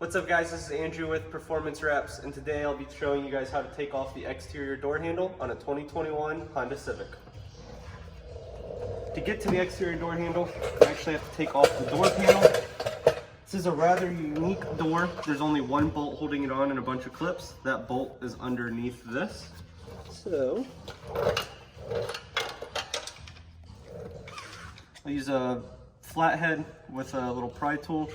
What's up guys, this is Andrew with Performance Wraps, and today I'll be showing you guys how to take off the exterior door handle on a 2021 Honda Civic. To get to the exterior door handle, you actually have to take off the door panel. This is a rather unique door. There's only one bolt holding it on and a bunch of clips. That bolt is underneath this. So, I'll use a flathead with a little pry tool.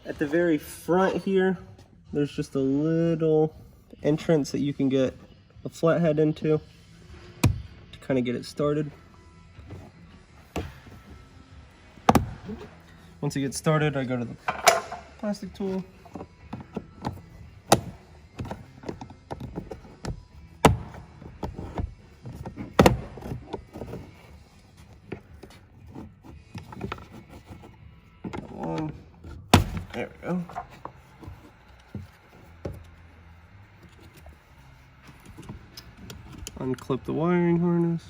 At the very front here, there's just a little entrance that you can get a flathead into to kind of get it started. Once it gets started, I go to the plastic tool. There we go. Unclip the wiring harness.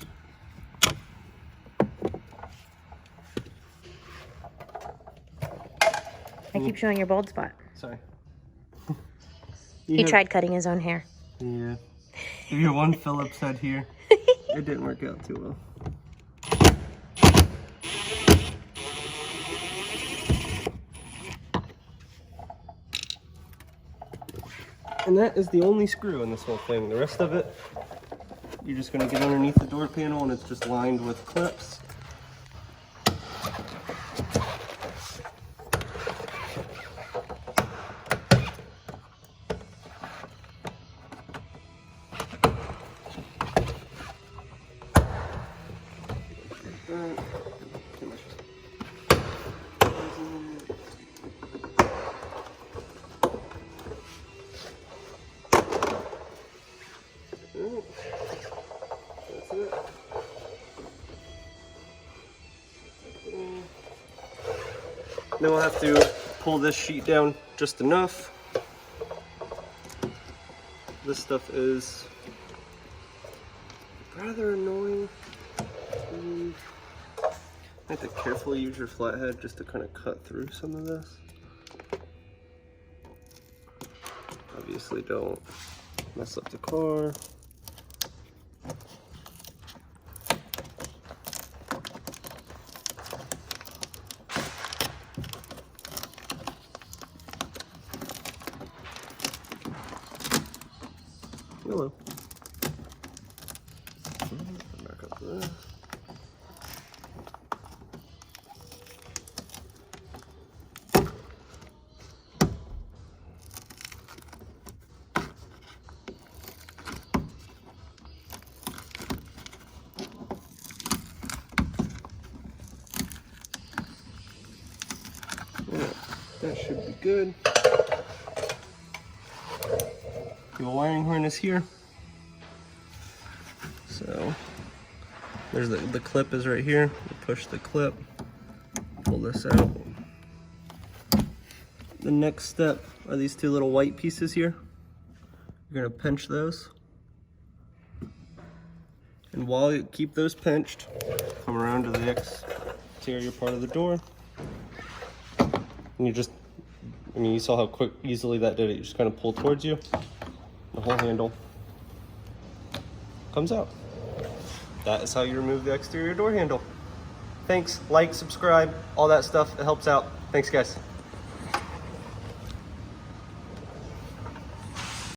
I keep showing your bald spot. Sorry. He tried cutting his own hair. Yeah. If you have one Phillips head here, it didn't work out too well. And that is the only screw in this whole thing. The rest of it, you're just going to get underneath the door panel and it's just lined with clips. That's it. Then we'll have to pull this sheet down just enough. This stuff is rather annoying. I have to carefully use your flathead just to kind of cut through some of this. Obviously don't mess up the car. Hello. Back up this. That should be good. You have a wiring harness here. So there's the clip is right here. You push the clip, pull this out. The next step are these two little white pieces here. You're gonna pinch those. And while you keep those pinched, come around to the exterior part of the door. And you just, I mean, you saw how quick, easily that did it. You just kind of pull towards you. The whole handle comes out. That is how you remove the exterior door handle. Thanks, like, subscribe, all that stuff. It helps out. Thanks, guys.